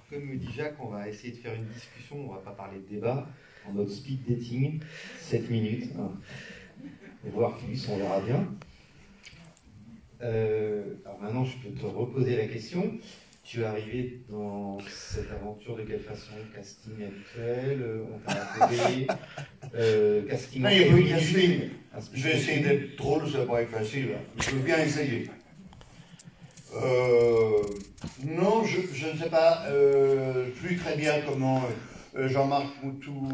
Comme dit Jacques, on va essayer de faire une discussion, on ne va pas parler de débat, en mode speed dating, 7 minutes, hein, et voir qui on verra bien. Alors maintenant, je peux te reposer la question. Tu es arrivé dans cette aventure de quelle façon? Casting habituel, on t'a appelé, casting... Non, il n'y a plus de casting. Je vais essayer d'être drôle, ça va pas être facile. Je veux bien essayer. Non, je ne sais pas plus très bien comment Jean-Marc Moutou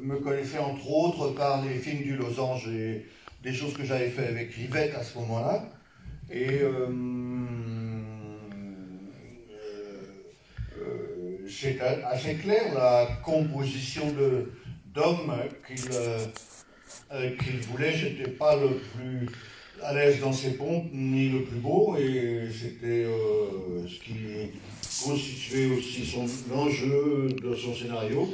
me connaissait, entre autres, par les films du Losange et des choses que j'avais fait avec Rivette à ce moment-là. Et c'est assez clair, la composition d'homme qu'il voulait, j'étais pas le plus à l'aise dans ses pompes, ni le plus beau, et c'était ce qui constituait aussi l'enjeu de son scénario.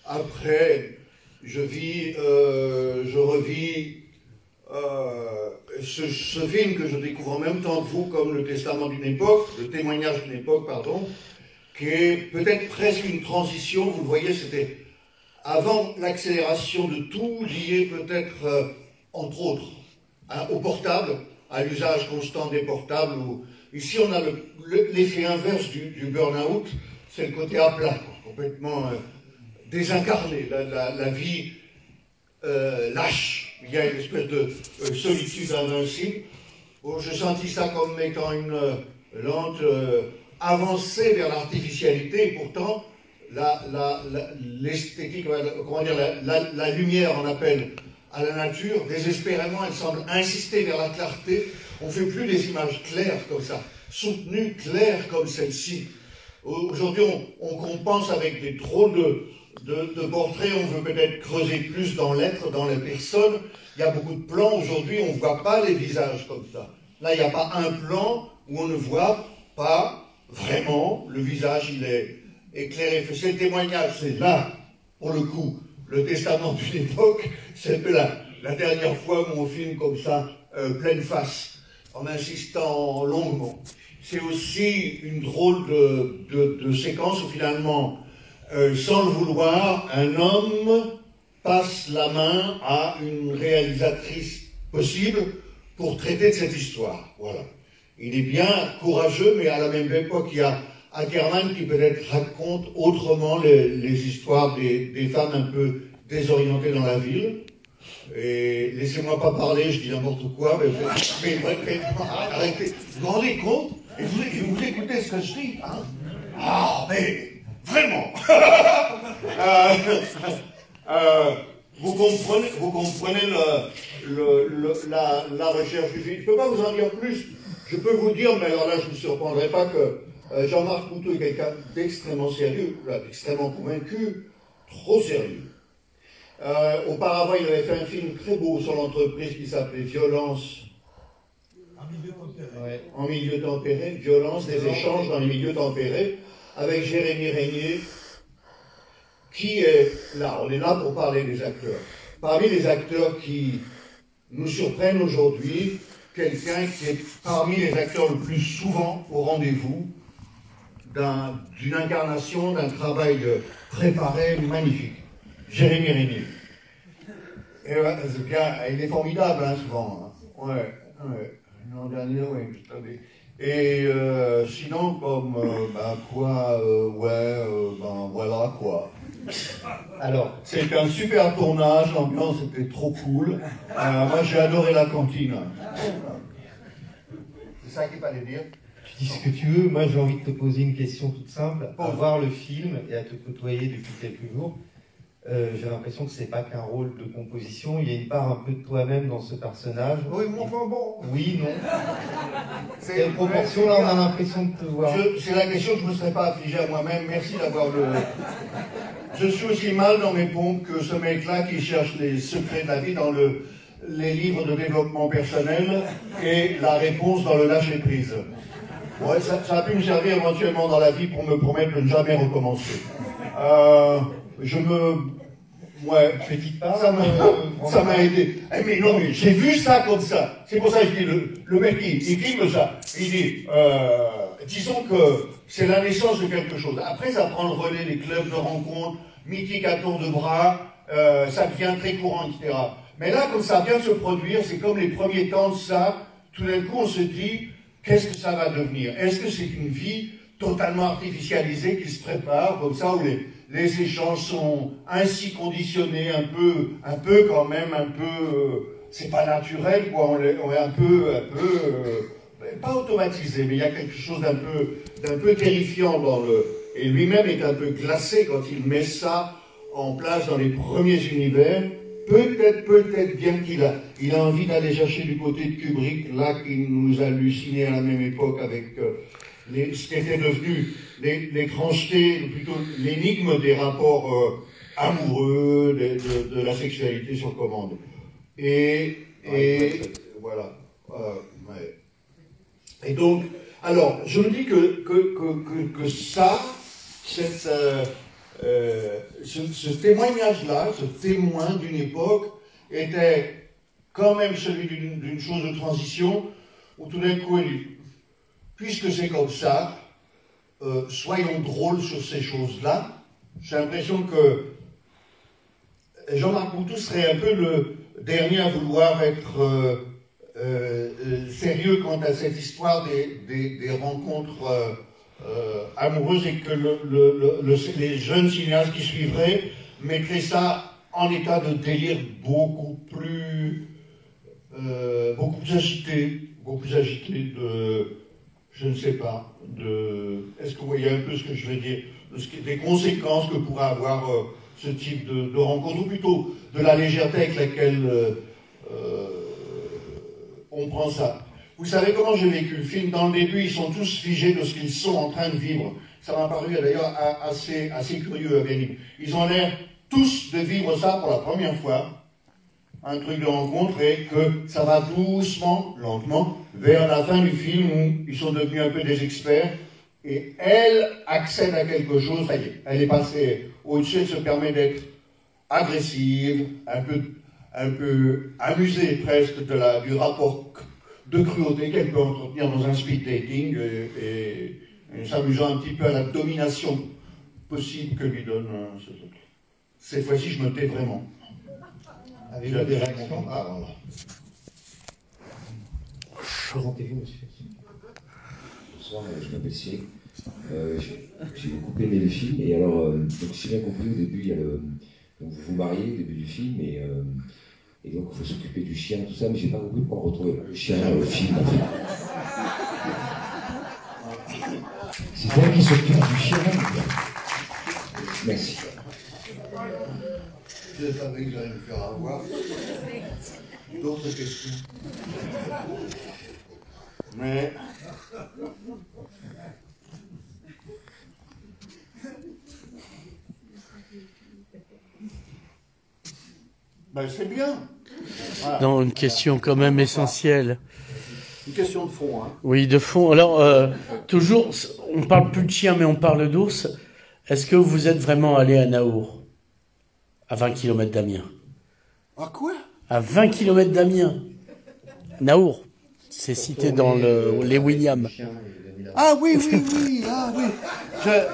Après, je revis ce film que je découvre en même temps que vous comme le testament d'une époque, le témoignage d'une époque, pardon, qui est peut-être presque une transition. Vous le voyez, c'était avant l'accélération de tout, lié peut-être, entre autres, au portable, à l'usage constant des portables. Ici, on a l'effet inverse du burn-out, c'est le côté à plat, complètement désincarné, la vie lâche. Il y a une espèce de solitude invincible. Bon, je sentis ça comme étant une lente avancée vers l'artificialité, et pourtant l'esthétique, comment dire, la lumière en appelle à la nature. Désespérément, elle semble insister vers la clarté. On ne fait plus des images claires comme ça, soutenues, claires comme celle-ci. Aujourd'hui, on compense avec des drôles de portraits. On veut peut-être creuser plus dans l'être, dans les personnes. Il y a beaucoup de plans aujourd'hui, on ne voit pas les visages comme ça. Là, il n'y a pas un plan où on ne voit pas vraiment le visage. Il est éclairé. C'est le témoignage, c'est là, pour le coup, le testament d'une époque. C'est la dernière fois où on filme comme ça, pleine face, en insistant longuement. C'est aussi une drôle de séquence où finalement, sans le vouloir, un homme passe la main à une réalisatrice possible pour traiter de cette histoire. Voilà. Il est bien courageux, mais à la même époque, il y a Ackerman qui peut-être raconte autrement les histoires des femmes un peu désorientées dans la ville. Et laissez-moi pas parler, je dis n'importe quoi, mais arrêtez. Vous vous rendez compte? Et vous écoutez ce que je dis, hein? Ah, mais vraiment. Vous comprenez la recherche du film. Je ne peux pas vous en dire plus. Je peux vous dire, mais alors là, je ne vous surprendrai pas que Jean-Marc Moutou est quelqu'un d'extrêmement sérieux, d'extrêmement convaincu, trop sérieux. Auparavant, il avait fait un film très beau sur l'entreprise qui s'appelait Violence. En milieu tempéré. Ouais, en milieu tempéré, violence, des échanges dans les milieux tempérés, avec Jérémy Régnier, qui est là. On est là pour parler des acteurs. Parmi les acteurs qui nous surprennent aujourd'hui, quelqu'un qui est parmi les acteurs le plus souvent au rendez-vous d'une incarnation, d'un travail préparé, magnifique. Jérémy Régnier. Et c'est bien, il est formidable, hein, souvent. Hein. Ouais. L'an dernier, oui. Et sinon, comme, voilà, quoi. Alors, c'était un super tournage, l'ambiance était trop cool. Moi, j'ai adoré la cantine. C'est ça qu'il fallait dire. Tu dis ce que tu veux, moi j'ai envie de te poser une question toute simple. À voir le film et à te côtoyer depuis quelques jours, j'ai l'impression que c'est pas qu'un rôle de composition, il y a une part un peu de toi-même dans ce personnage. Oui, mais enfin bon. Oui, non. Quelle proportion, là, on a l'impression de te voir. C'est la question que je ne me serais pas affligé à moi-même. Merci d'avoir le... Je suis aussi mal dans mes pompes que ce mec-là qui cherche les secrets de la vie dans les livres de développement personnel et la réponse dans le lâcher-prise. Ouais, ça a pu me servir éventuellement dans la vie pour me promettre de ne jamais recommencer. Ouais, Petite part, ça m'a aidé. Eh, mais non, mais j'ai vu ça comme ça. C'est pour ça que je dis, le mec, il filme ça. Il dit, disons que c'est la naissance de quelque chose. Après, ça prend le relais, les clubs de rencontres, mythiques à tour de bras, ça devient très courant, etc. Mais là, comme ça vient de se produire, c'est comme les premiers temps de ça, tout d'un coup, on se dit, qu'est-ce que ça va devenir? Est-ce que c'est une vie totalement artificialisée qui se prépare, comme ça, où les échanges sont ainsi conditionnés, un peu quand même, c'est pas naturel, quoi, on est un peu, pas automatisé, mais il y a quelque chose d'un peu terrifiant et lui-même est un peu glacé quand il met ça en place dans les premiers univers. Peut-être bien qu'il a envie d'aller chercher du côté de Kubrick, là, qui nous a halluciné à la même époque avec ce qui était devenu l'étrangeté, plutôt l'énigme des rapports amoureux, de la sexualité sur commande. Et voilà. Ouais. Et donc, alors, je me dis que ça, ce témoignage-là, ce témoin d'une époque, était quand même celui d'une chose de transition, où tout d'un coup, il dit, puisque c'est comme ça, soyons drôles sur ces choses-là. J'ai l'impression que Jean-Marc Boutou serait un peu le dernier à vouloir être sérieux quant à cette histoire des rencontres amoureuses, et que les jeunes cinéastes qui suivraient mettraient ça en état de délire beaucoup plus agité, je ne sais pas, est-ce que vous voyez un peu ce que je veux dire, des conséquences que pourrait avoir ce type de rencontre, ou plutôt de la légèreté avec laquelle on prend ça. Vous savez comment j'ai vécu le film? Dans le début, ils sont tous figés de ce qu'ils sont en train de vivre. Ça m'a paru d'ailleurs assez curieux à Bénin. Ils ont l'air tous de vivre ça pour la première fois, un truc de rencontre, et que ça va doucement, lentement, vers la fin du film où ils sont devenus un peu des experts, et elle accède à quelque chose, ça y est, elle est passée au-dessus, elle se permet d'être agressive, un peu amusée presque du rapport de cruauté qu'elle peut entretenir dans un speed dating, et s'amusant un petit peu à la domination possible que lui donne ce truc. Cette fois-ci, je me tais vraiment. Avec des réactions. Voilà. Présentez-vous, monsieur. Bonsoir, je m'appelle Cyril. J'ai beaucoup aimé le film, et alors, donc, si j'ai bien compris, au début, il y a donc vous vous mariez au début du film, et donc il faut s'occuper du chien, tout ça, mais j'ai pas compris pourquoi on retrouvait le chien dans le film, en fait. C'est toi qui s'occupe du chien. Merci. Je savais que j'allais me faire avoir. D'autres questions? Mais... ben, c'est bien. Voilà. Non, une question quand même essentielle. Une question de fond, hein. Oui, de fond. Alors, toujours, on parle plus de chien, mais on parle d'ours. Est-ce que vous êtes vraiment allé à Naour, à 20 km d'Amiens? À quoi? À 20 km d'Amiens. Naour, c'est cité dans les Williams. Ah oui, ah oui.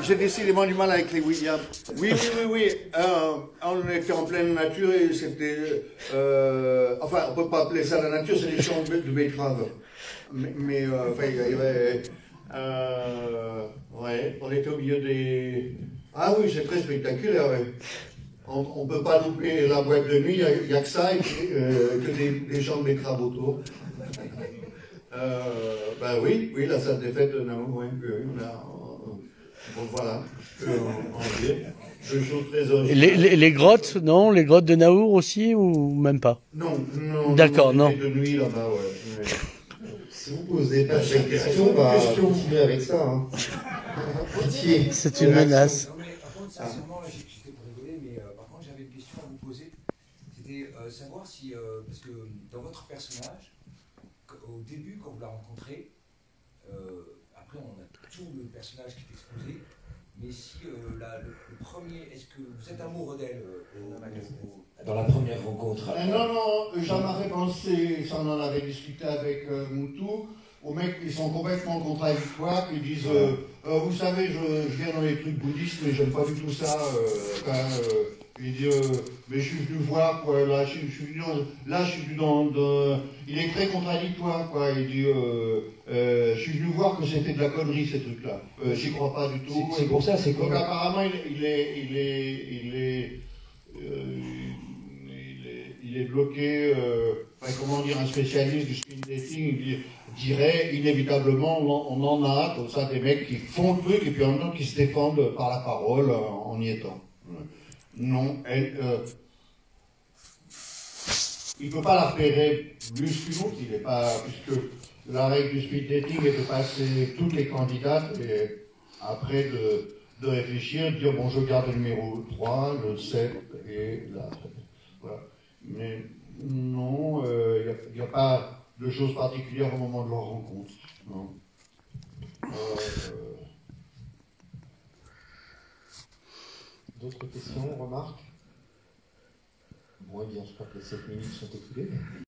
J'ai décidément du mal avec les Williams. Oui. On était en pleine nature et c'était... enfin, on peut pas appeler ça la nature, c'est des champs de betteraves. Mais enfin, il y avait... ouais, on était au milieu des... Ah oui, c'est très spectaculaire, ouais. On ne peut pas louper la boîte de nuit, il n'y a que ça, et que des champs de betteraves autour. Ben oui, la salle des fêtes de Naour, oui, bon, voilà, deux choses très originales. Les grottes, non? Les grottes de Naour aussi, ou même pas? Non. D'accord, non. De nuit là-bas, ouais. Si vous posez pas cette question, on va continuer avec ça. Hein. Pitié. C'est une menace. Non, mais par contre, sincèrement, là, j'étais pour rigoler, mais par contre, j'avais une question à vous poser. C'était savoir si, parce que dans votre personnage, au début, quand vous la rencontrez, après, on a tout le personnage qui est exposé, mais si le premier, est-ce que vous êtes amoureux d'elle dans la première rencontre? Non, ça m'a fait penser, ça on en avait discuté avec Moutou, aux mecs qui sont complètement contradictoires, qui disent vous savez, je viens dans les trucs bouddhistes, mais j'aime pas du tout ça. Il dit mais je suis venu voir, quoi, là, je suis venu il est très contradictoire, quoi. Il dit je suis venu voir que c'était de la connerie, ces trucs-là. J'y crois pas du tout. C'est pour ça, c'est donc comme... apparemment, il est bloqué, comment dire, un spécialiste du speed dating, il dirait inévitablement on en a comme ça des mecs qui font le truc et puis en même temps qui se défendent par la parole en y étant. Non, il ne peut pas la repérer plus qu'une autre, il est pas, puisque la règle du speed dating est de passer toutes les candidates et après de réfléchir, de dire bon je garde le numéro 3, le 7 et la... Voilà. Mais non, il n'y a pas de choses particulières au moment de leur rencontre. Non. D'autres questions, remarques? Bon, eh bien, je crois que les 7 minutes sont écoulées.